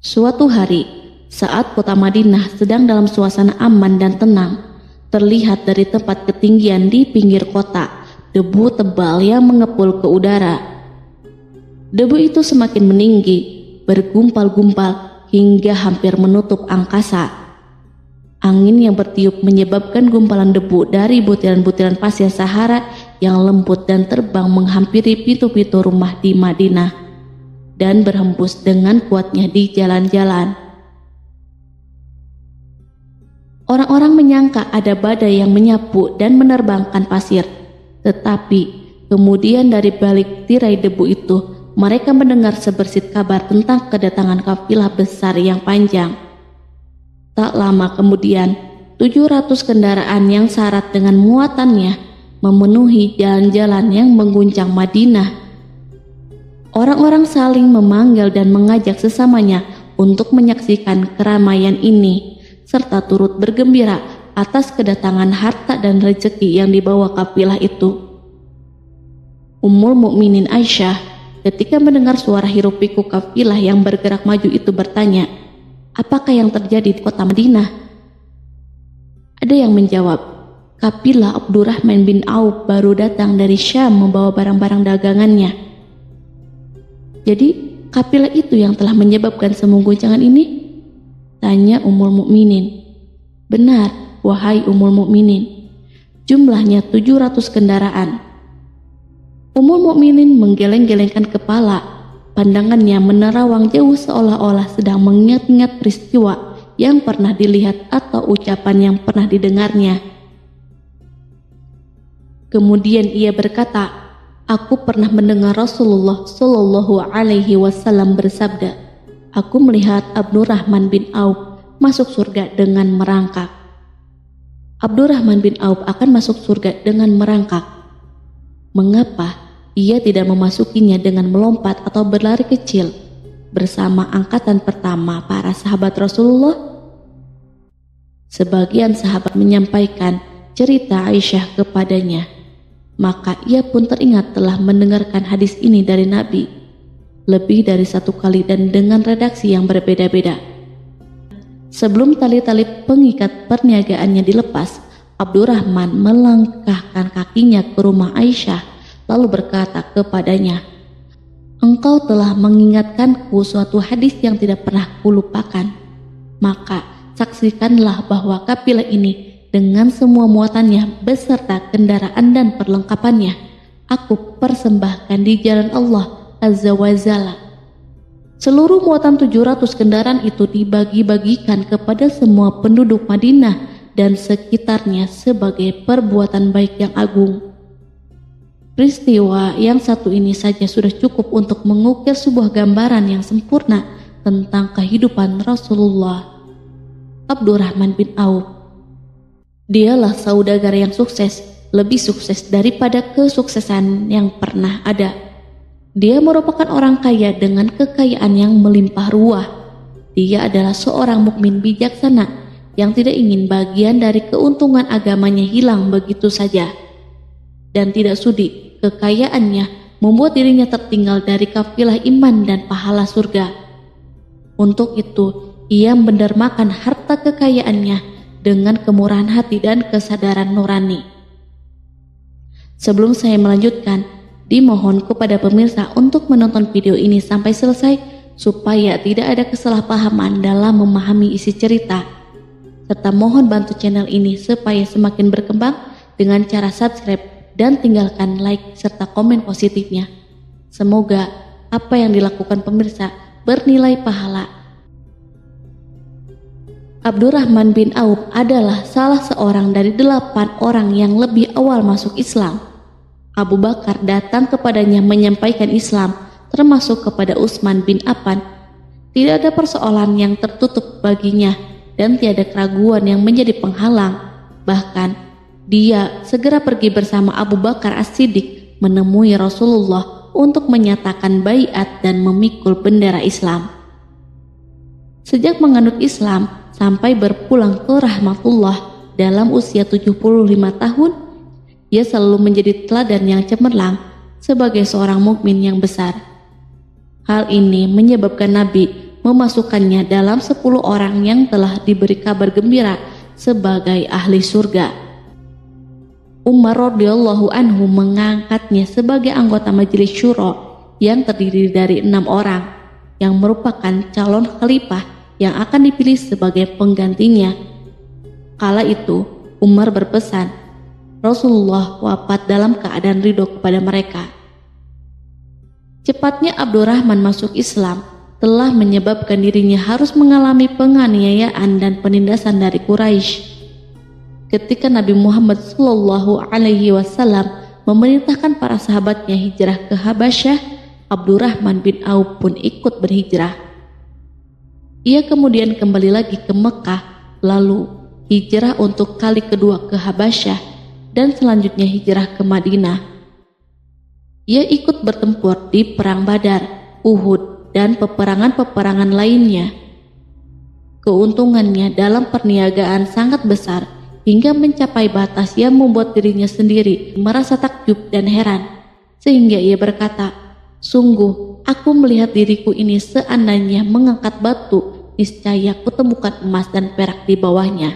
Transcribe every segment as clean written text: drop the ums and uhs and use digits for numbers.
Suatu hari, saat kota Madinah sedang dalam suasana aman dan tenang, terlihat dari tempat ketinggian di pinggir kota debu tebal yang mengepul ke udara. Debu itu semakin meninggi, bergumpal-gumpal hingga hampir menutup angkasa. Angin yang bertiup menyebabkan gumpalan debu dari butiran-butiran pasir Sahara yang lembut dan terbang menghampiri pintu-pintu rumah di Madinah dan berhembus dengan kuatnya di jalan-jalan. Orang-orang menyangka ada badai yang menyapu dan menerbangkan pasir, tetapi kemudian dari balik tirai debu itu mereka mendengar sebersit kabar tentang kedatangan kafilah besar yang panjang. Tak lama kemudian, 700 kendaraan yang syarat dengan muatannya memenuhi jalan-jalan yang mengguncang Madinah. Orang-orang saling memanggil dan mengajak sesamanya untuk menyaksikan keramaian ini, serta turut bergembira atas kedatangan harta dan rezeki yang dibawa kafilah itu. Ummul Mukminin Aisyah ketika mendengar suara hiruk-pikuk kafilah yang bergerak maju itu bertanya, "Apakah yang terjadi di kota Madinah?" Ada yang menjawab, "Kafilah Abdurrahman bin Auf baru datang dari Syam membawa barang-barang dagangannya." "Jadi kafilah itu yang telah menyebabkan semua guncangan ini?" tanya Ummul Mukminin. "Benar, wahai Ummul Mukminin. Jumlahnya 700 kendaraan." Ummul Mukminin menggeleng-gelengkan kepala. Pandangannya menerawang jauh seolah-olah sedang mengingat-ingat peristiwa yang pernah dilihat atau ucapan yang pernah didengarnya. Kemudian ia berkata, "Aku pernah mendengar Rasulullah Shallallahu Alaihi Wasallam bersabda, aku melihat Abdurrahman bin Auf masuk surga dengan merangkak." Abdurrahman bin Auf akan masuk surga dengan merangkak. Mengapa ia tidak memasukinya dengan melompat atau berlari kecil bersama angkatan pertama para sahabat Rasulullah? Sebagian sahabat menyampaikan cerita Aisyah kepadanya, maka ia pun teringat telah mendengarkan hadis ini dari Nabi lebih dari satu kali dan dengan redaksi yang berbeda-beda. Sebelum tali-tali pengikat perniagaannya dilepas, Abdurrahman melangkahkan kakinya ke rumah Aisyah lalu berkata kepadanya, "Engkau telah mengingatkanku suatu hadis yang tidak pernah kulupakan. Maka saksikanlah bahwa kafilah ini dengan semua muatannya beserta kendaraan dan perlengkapannya aku persembahkan di jalan Allah Azza wa Jalla." Seluruh muatan 700 kendaraan itu dibagi-bagikan kepada semua penduduk Madinah dan sekitarnya sebagai perbuatan baik yang agung. Peristiwa yang satu ini saja sudah cukup untuk mengukir sebuah gambaran yang sempurna tentang kehidupan Rasulullah. Abdurrahman bin Auf, dialah saudagar yang sukses, lebih sukses daripada kesuksesan yang pernah ada. Dia merupakan orang kaya dengan kekayaan yang melimpah ruah. Dia adalah seorang mukmin bijaksana yang tidak ingin bagian dari keuntungan agamanya hilang begitu saja, dan tidak sudi kekayaannya membuat dirinya tertinggal dari kafilah iman dan pahala surga. Untuk itu, ia mendermakan harta kekayaannya dengan kemurahan hati dan kesadaran nurani. Sebelum saya melanjutkan, dimohon kepada pemirsa untuk menonton video ini sampai selesai supaya tidak ada kesalahpahaman dalam memahami isi cerita, serta mohon bantu channel ini supaya semakin berkembang dengan cara subscribe dan tinggalkan like serta komen positifnya. Semoga apa yang dilakukan pemirsa bernilai pahala. Abdurrahman bin Auf adalah salah seorang dari 8 orang yang lebih awal masuk Islam. Abu Bakar datang kepadanya menyampaikan Islam, termasuk kepada Utsman bin Affan. Tidak ada persoalan yang tertutup baginya dan tiada keraguan yang menjadi penghalang. Bahkan dia segera pergi bersama Abu Bakar As-Siddiq menemui Rasulullah untuk menyatakan baiat dan memikul bendera Islam. Sejak menganut Islam sampai berpulang ke rahmatullah dalam usia 75 tahun, ia selalu menjadi teladan yang cemerlang sebagai seorang mukmin yang besar. Hal ini menyebabkan Nabi memasukkannya dalam 10 orang yang telah diberi kabar gembira sebagai ahli surga. Umar radhiyallahu anhu mengangkatnya sebagai anggota majelis syuro yang terdiri dari 6 orang yang merupakan calon khalifah yang akan dipilih sebagai penggantinya. Kala itu Umar berpesan, Rasulullah wafat dalam keadaan ridho kepada mereka. Cepatnya Abdurrahman masuk Islam telah menyebabkan dirinya harus mengalami penganiayaan dan penindasan dari Quraisy. Ketika Nabi Muhammad SAW memerintahkan para sahabatnya hijrah ke Habasyah, Abdurrahman bin Auf pun ikut berhijrah. Ia kemudian kembali lagi ke Mekah, lalu hijrah untuk kali kedua ke Habasyah, dan selanjutnya hijrah ke Madinah. Ia ikut bertempur di Perang Badar, Uhud, dan peperangan-peperangan lainnya. Keuntungannya dalam perniagaan sangat besar hingga mencapai batas yang membuat dirinya sendiri merasa takjub dan heran, sehingga ia berkata, "Sungguh, aku melihat diriku ini seandainya mengangkat batu, niscaya kutemukan emas dan perak di bawahnya."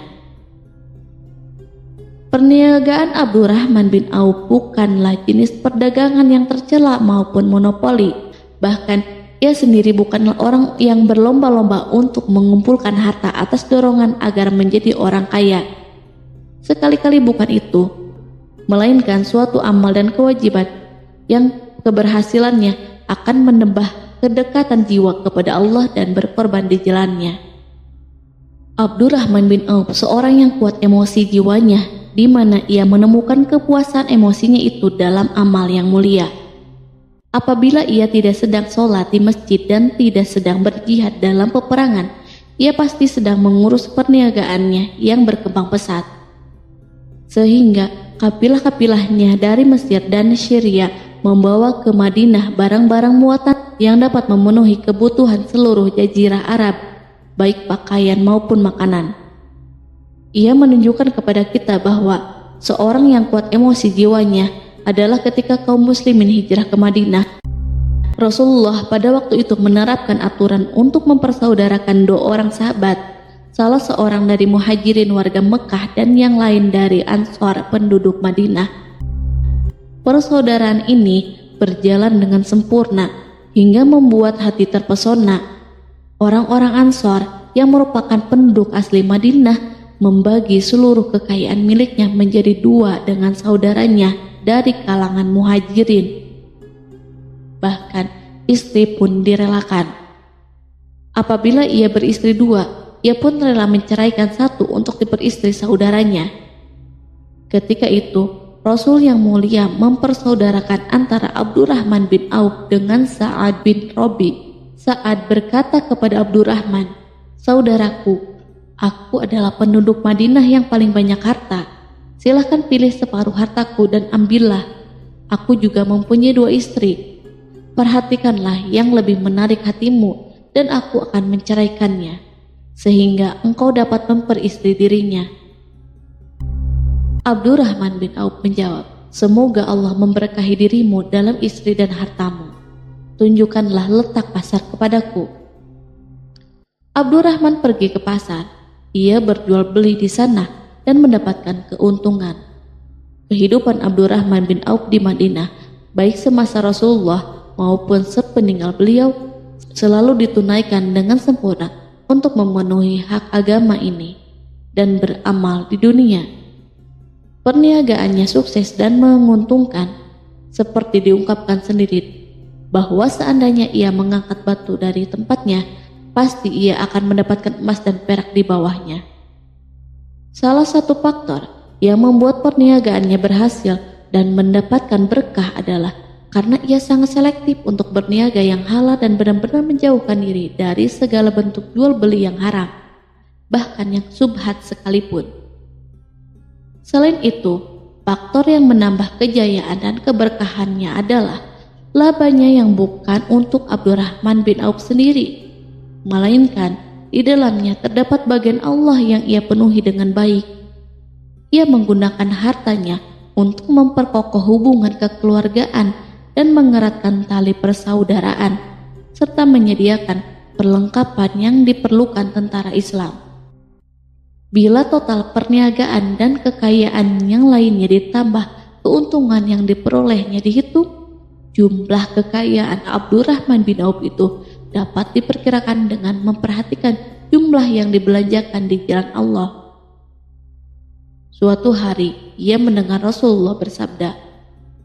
Perniagaan Abdurrahman bin Auf bukanlah jenis perdagangan yang tercela maupun monopoli. Bahkan ia sendiri bukanlah orang yang berlomba-lomba untuk mengumpulkan harta atas dorongan agar menjadi orang kaya. Sekali-kali bukan itu, melainkan suatu amal dan kewajiban yang keberhasilannya akan menambah kedekatan jiwa kepada Allah dan berkorban di jalannya. Abdurrahman bin Auf seorang yang kuat emosi jiwanya, di mana ia menemukan kepuasan emosinya itu dalam amal yang mulia. Apabila ia tidak sedang sholat di masjid dan tidak sedang berjihad dalam peperangan, ia pasti sedang mengurus perniagaannya yang berkembang pesat. Sehingga kapilah-kapilahnya dari Mesir dan Syria membawa ke Madinah barang-barang muatan yang dapat memenuhi kebutuhan seluruh jazirah Arab, baik pakaian maupun makanan. Ia menunjukkan kepada kita bahwa seorang yang kuat emosi jiwanya adalah ketika kaum muslimin hijrah ke Madinah. Rasulullah pada waktu itu menerapkan aturan untuk mempersaudarakan 2 orang sahabat, salah seorang dari muhajirin warga Mekah dan yang lain dari Ansor penduduk Madinah. Persaudaraan ini berjalan dengan sempurna hingga membuat hati terpesona. Orang-orang Ansor yang merupakan penduduk asli Madinah membagi seluruh kekayaan miliknya menjadi 2 dengan saudaranya dari kalangan muhajirin. Bahkan istri pun direlakan. Apabila ia beristri 2, ia pun rela menceraikan 1 untuk diperistri saudaranya. Ketika itu Rasul yang mulia mempersaudarakan antara Abdurrahman bin Auf dengan Sa'ad bin Rabi. Sa'ad berkata kepada Abdurrahman, "Saudaraku, aku adalah penduduk Madinah yang paling banyak harta. Silahkan pilih separuh hartaku dan ambillah. Aku juga mempunyai 2 istri. Perhatikanlah yang lebih menarik hatimu dan aku akan menceraikannya, sehingga engkau dapat memperistri dirinya." Abdurrahman bin Auf menjawab, "Semoga Allah memberkahi dirimu dalam istri dan hartamu. Tunjukkanlah letak pasar kepadaku." Abdurrahman pergi ke pasar. Ia berjual beli di sana dan mendapatkan keuntungan. Kehidupan Abdurrahman bin Auf di Madinah, baik semasa Rasulullah maupun sepeninggal beliau, selalu ditunaikan dengan sempurna untuk memenuhi hak agama ini dan beramal di dunia. Perniagaannya sukses dan menguntungkan, seperti diungkapkan sendiri bahwa seandainya ia mengangkat batu dari tempatnya, pasti ia akan mendapatkan emas dan perak di bawahnya. Salah satu faktor yang membuat perniagaannya berhasil dan mendapatkan berkah adalah karena ia sangat selektif untuk berniaga yang halal dan benar-benar menjauhkan diri dari segala bentuk jual beli yang haram, bahkan yang subhat sekalipun. Selain itu, faktor yang menambah kejayaan dan keberkahannya adalah labanya yang bukan untuk Abdurrahman bin Auf sendiri, melainkan di dalamnya terdapat bagian Allah yang ia penuhi dengan baik. Ia menggunakan hartanya untuk memperkokoh hubungan kekeluargaan dan mengeratkan tali persaudaraan, serta menyediakan perlengkapan yang diperlukan tentara Islam. Bila total perniagaan dan kekayaan yang lainnya ditambah keuntungan yang diperolehnya dihitung, jumlah kekayaan Abdurrahman bin Auf itu dapat diperkirakan dengan memperhatikan jumlah yang dibelanjakan di jalan Allah. Suatu hari, ia mendengar Rasulullah bersabda,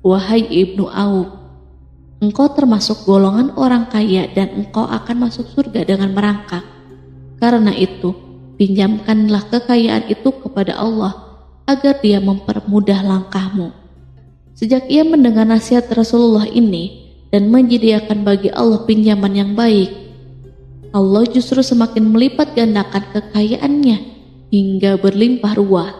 "Wahai Ibnu Auf, engkau termasuk golongan orang kaya dan engkau akan masuk surga dengan merangkak. Karena itu, pinjamkanlah kekayaan itu kepada Allah agar Dia mempermudah langkahmu." Sejak ia mendengar nasihat Rasulullah ini dan menyediakan bagi Allah pinjaman yang baik, Allah justru semakin melipat gandakan kekayaannya hingga berlimpah ruah.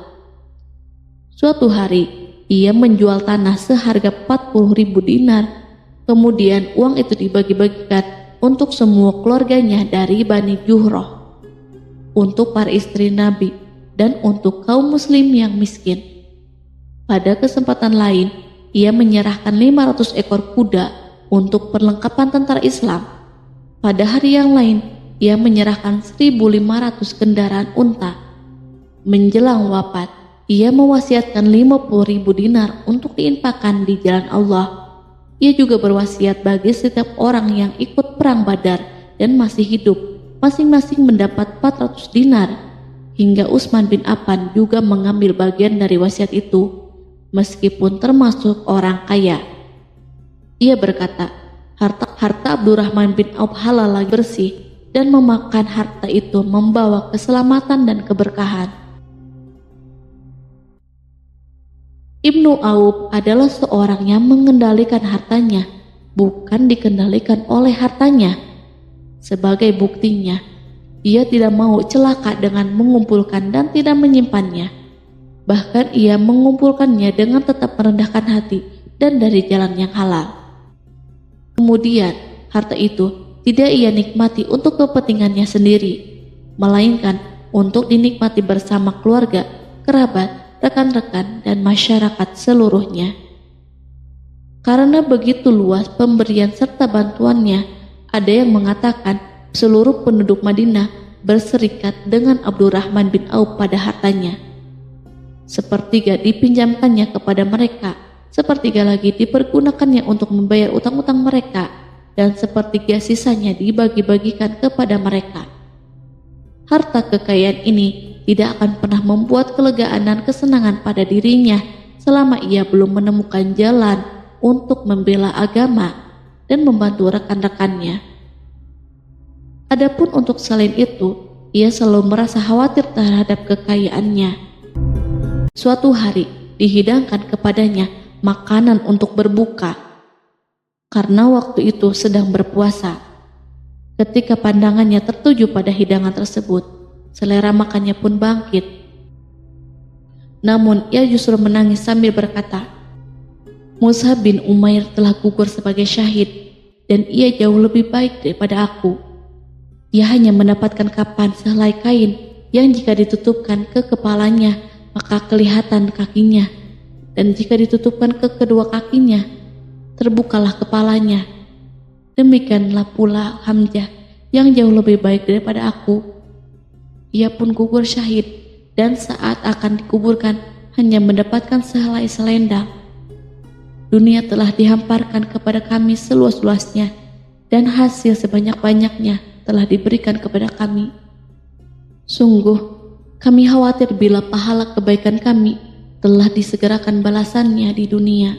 Suatu hari, ia menjual tanah seharga 40.000 dinar. Kemudian uang itu dibagi-bagikan untuk semua keluarganya dari Bani Juhroh, untuk para istri Nabi, dan untuk kaum muslim yang miskin. Pada kesempatan lain, ia menyerahkan 500 ekor kuda untuk perlengkapan tentara Islam. Pada hari yang lain, ia menyerahkan 1.500 kendaraan unta. Menjelang wafat, ia mewasiatkan 50.000 dinar untuk diinfakkan di jalan Allah. Ia juga berwasiat bagi setiap orang yang ikut perang Badar dan masih hidup, masing-masing mendapat 400 dinar. Hingga Utsman bin Affan juga mengambil bagian dari wasiat itu, meskipun termasuk orang kaya. Ia berkata, harta Abdurrahman bin Auf halal lagi bersih, dan memakan harta itu membawa keselamatan dan keberkahan. Ibnu Auf adalah seorang yang mengendalikan hartanya, bukan dikendalikan oleh hartanya. Sebagai buktinya, ia tidak mau celaka dengan mengumpulkan dan tidak menyimpannya. Bahkan ia mengumpulkannya dengan tetap merendahkan hati dan dari jalan yang halal. Kemudian, harta itu tidak ia nikmati untuk kepentingannya sendiri, melainkan untuk dinikmati bersama keluarga, kerabat, rekan-rekan, dan masyarakat seluruhnya. Karena begitu luas pemberian serta bantuannya, ada yang mengatakan seluruh penduduk Madinah berserikat dengan Abdurrahman bin Auf pada hartanya. Sepertiga dipinjamkannya kepada mereka, sepertiga lagi dipergunakannya untuk membayar utang-utang mereka, dan sepertiga sisanya dibagi-bagikan kepada mereka. Harta kekayaan ini tidak akan pernah membuat kelegaan dan kesenangan pada dirinya selama ia belum menemukan jalan untuk membela agama dan membantu rekan-rekannya. Adapun untuk selain itu, ia selalu merasa khawatir terhadap kekayaannya. Suatu hari dihidangkan kepadanya makanan untuk berbuka, karena waktu itu sedang berpuasa. Ketika pandangannya tertuju pada hidangan tersebut, selera makannya pun bangkit. Namun ia justru menangis sambil berkata, "Mus'ab bin Umair telah gugur sebagai syahid, dan ia jauh lebih baik daripada aku. Ia hanya mendapatkan kapan sehelai kain yang jika ditutupkan ke kepalanya maka kelihatan kakinya, dan jika ditutupkan ke kedua kakinya terbukalah kepalanya. Demikianlah pula Hamzah yang jauh lebih baik daripada aku. Ia pun gugur syahid, dan saat akan dikuburkan hanya mendapatkan sehelai selendang. Dunia telah dihamparkan kepada kami seluas-luasnya, dan hasil sebanyak-banyaknya telah diberikan kepada kami. Sungguh, kami khawatir bila pahala kebaikan kami telah disegerakan balasannya di dunia."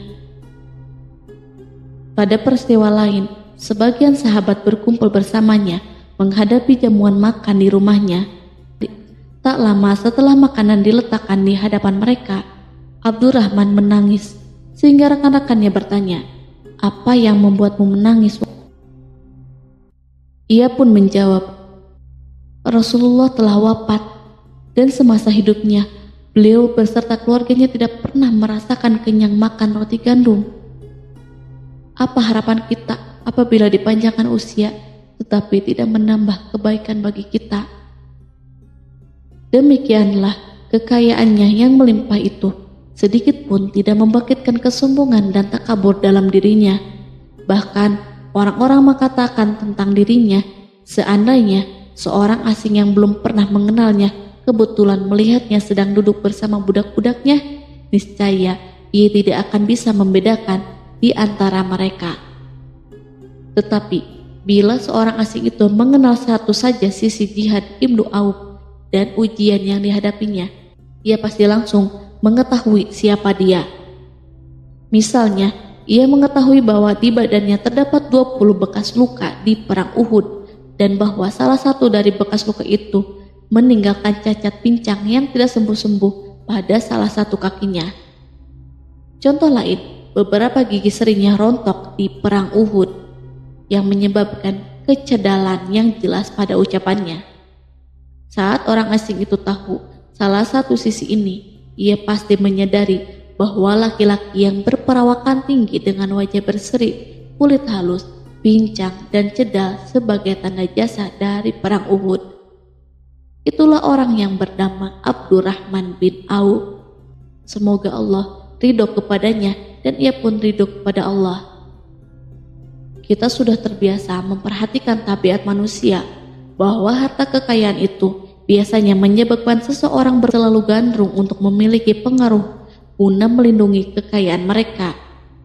Pada peristiwa lain, sebagian sahabat berkumpul bersamanya menghadapi jamuan makan di rumahnya. Tak lama setelah makanan diletakkan di hadapan mereka, Abdurrahman menangis, sehingga rekan-rekannya bertanya, "Apa yang membuatmu menangis?" Ia pun menjawab, "Rasulullah telah wafat, dan semasa hidupnya beliau beserta keluarganya tidak pernah merasakan kenyang makan roti gandum. Apa harapan kita apabila dipanjangkan usia tetapi tidak menambah kebaikan bagi kita?" Demikianlah kekayaannya yang melimpah itu sedikit pun tidak membangkitkan kesombongan dan takabur dalam dirinya. Bahkan orang-orang mengatakan tentang dirinya, seandainya seorang asing yang belum pernah mengenalnya kebetulan melihatnya sedang duduk bersama budak-budaknya, niscaya ia tidak akan bisa membedakan di antara mereka. Tetapi bila seorang asing itu mengenal satu saja sisi jihad Ibnu Auf dan ujian yang dihadapinya, ia pasti langsung mengetahui siapa dia. Misalnya, ia mengetahui bahwa di badannya terdapat 20 bekas luka di perang Uhud dan bahwa salah satu dari bekas luka itu meninggalkan cacat pincang yang tidak sembuh-sembuh pada salah satu kakinya. Contoh lain, beberapa gigi serinya rontok di perang Uhud yang menyebabkan kecedalan yang jelas pada ucapannya. Saat orang asing itu tahu salah satu sisi ini, ia pasti menyadari bahwa laki-laki yang berperawakan tinggi dengan wajah berseri, kulit halus, pincang dan cedal sebagai tanda jasa dari perang Uhud. Itulah orang yang bernama Abdurrahman bin Auf. Semoga Allah ridho kepadanya dan ia pun ridho kepada Allah. Kita sudah terbiasa memperhatikan tabiat manusia bahwa harta kekayaan itu biasanya menyebabkan seseorang terlalu gandrung untuk memiliki pengaruh guna melindungi kekayaan mereka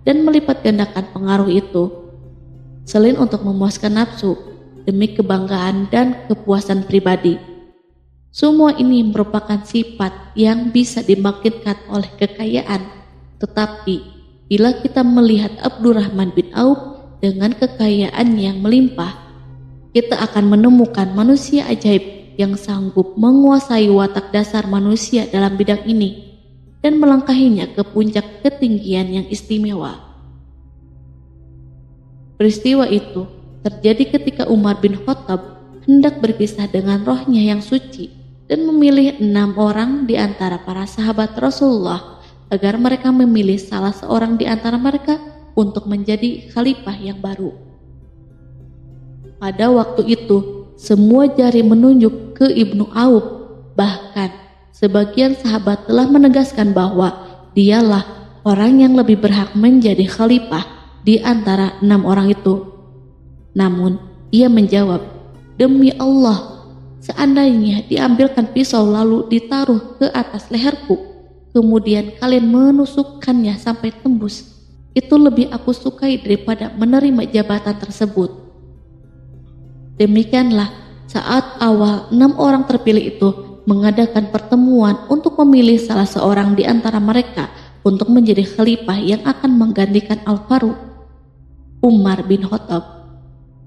dan melipat gandakan pengaruh itu. Selain untuk memuaskan nafsu demi kebanggaan dan kepuasan pribadi. Semua ini merupakan sifat yang bisa dibangkitkan oleh kekayaan. Tetapi bila kita melihat Abdurrahman bin Auf dengan kekayaan yang melimpah, kita akan menemukan manusia ajaib yang sanggup menguasai watak dasar manusia dalam bidang ini dan melangkahinya ke puncak ketinggian yang istimewa. Peristiwa itu terjadi ketika Umar bin Khattab hendak berpisah dengan rohnya yang suci dan memilih 6 orang di antara para sahabat Rasulullah agar mereka memilih salah seorang di antara mereka untuk menjadi khalifah yang baru. Pada waktu itu, semua jari menunjuk ke Ibnu Auf. Bahkan, sebagian sahabat telah menegaskan bahwa dialah orang yang lebih berhak menjadi khalifah di antara 6 orang itu. Namun, ia menjawab, "Demi Allah, seandainya diambilkan pisau lalu ditaruh ke atas leherku, kemudian kalian menusukkannya sampai tembus, itu lebih aku sukai daripada menerima jabatan tersebut." Demikianlah saat awal 6 orang terpilih itu mengadakan pertemuan untuk memilih salah seorang di antara mereka untuk menjadi khalifah yang akan menggantikan Al-Faruq, Umar bin Khattab.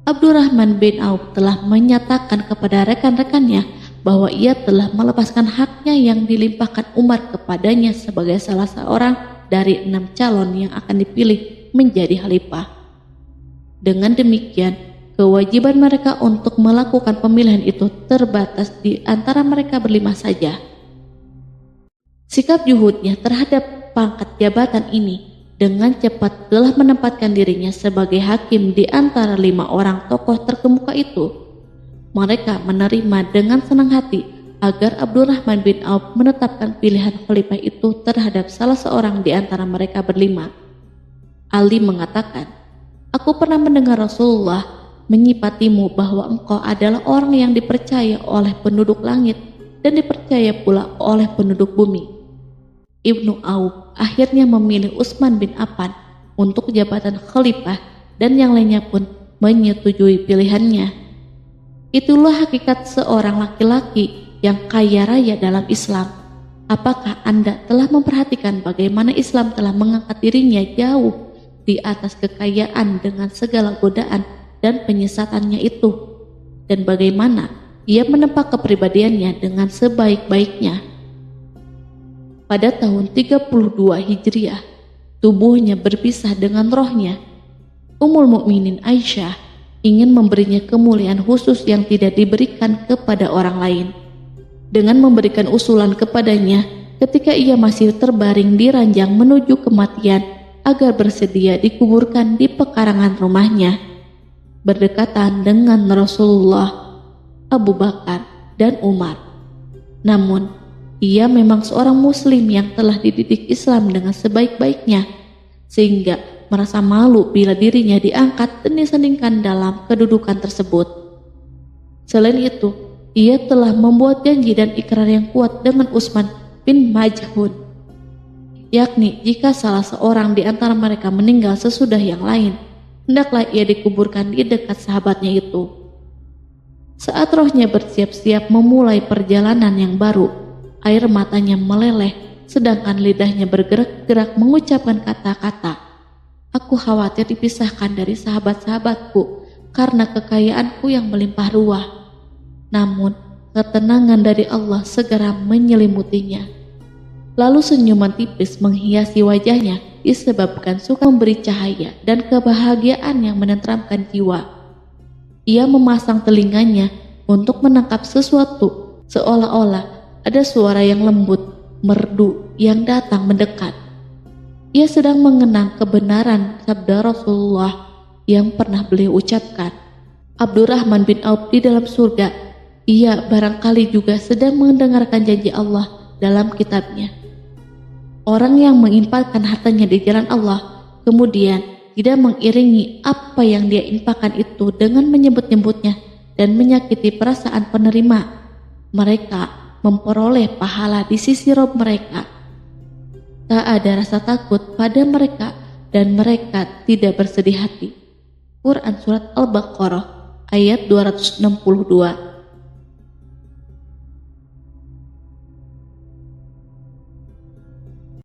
Abdurrahman bin Auf telah menyatakan kepada rekan-rekannya bahwa ia telah melepaskan haknya yang dilimpahkan Umar kepadanya sebagai salah seorang dari 6 calon yang akan dipilih menjadi khalifah. Dengan demikian, kewajiban mereka untuk melakukan pemilihan itu terbatas di antara mereka berlima saja. Sikap juhudnya terhadap pangkat jabatan ini dengan cepat telah menempatkan dirinya sebagai hakim di antara 5 orang tokoh terkemuka itu. Mereka menerima dengan senang hati agar Abdurrahman bin Auf menetapkan pilihan khalifah itu terhadap salah seorang di antara mereka berlima. Ali mengatakan, "Aku pernah mendengar Rasulullah menyipatimu bahwa engkau adalah orang yang dipercaya oleh penduduk langit dan dipercaya pula oleh penduduk bumi." Ibnu Auf akhirnya memilih Utsman bin Affan untuk jabatan khalifah dan yang lainnya pun menyetujui pilihannya. Itulah hakikat seorang laki-laki yang kaya raya dalam Islam. Apakah Anda telah memperhatikan bagaimana Islam telah mengangkat dirinya jauh di atas kekayaan dengan segala godaan dan penyesatannya itu, dan bagaimana ia menempa kepribadiannya dengan sebaik-baiknya? Pada tahun 32 Hijriah, tubuhnya berpisah dengan rohnya. Ummul Mukminin Aisyah ingin memberinya kemuliaan khusus yang tidak diberikan kepada orang lain, dengan memberikan usulan kepadanya ketika ia masih terbaring di ranjang menuju kematian agar bersedia dikuburkan di pekarangan rumahnya, berdekatan dengan Rasulullah, Abu Bakar, dan Umar. Namun, ia memang seorang muslim yang telah dididik Islam dengan sebaik-baiknya, sehingga merasa malu bila dirinya diangkat dan disandingkan dalam kedudukan tersebut. Selain itu, ia telah membuat janji dan ikrar yang kuat dengan Utsman bin Maz'un, yakni jika salah seorang di antara mereka meninggal sesudah yang lain, hendaklah ia dikuburkan di dekat sahabatnya itu. Saat rohnya bersiap-siap memulai perjalanan yang baru, air matanya meleleh, sedangkan lidahnya bergerak-gerak mengucapkan kata-kata, "Aku khawatir dipisahkan dari sahabat-sahabatku karena kekayaanku yang melimpah ruah." Namun, ketenangan dari Allah segera menyelimutinya. Lalu senyuman tipis menghiasi wajahnya disebabkan suka memberi cahaya dan kebahagiaan yang menenteramkan jiwa. Ia memasang telinganya untuk menangkap sesuatu, seolah-olah ada suara yang lembut, merdu yang datang mendekat. Ia sedang mengenang kebenaran sabda Rasulullah yang pernah beliau ucapkan, "Abdurrahman bin Auf di dalam surga." Ia barangkali juga sedang mendengarkan janji Allah dalam kitabnya. Orang yang menginfakkan hartanya di jalan Allah, kemudian tidak mengiringi apa yang dia infakkan itu dengan menyebut-nyebutnya dan menyakiti perasaan penerima, mereka memperoleh pahala di sisi Rob mereka. Tak ada rasa takut pada mereka dan mereka tidak bersedih hati. Quran Surat Al-Baqarah ayat 262.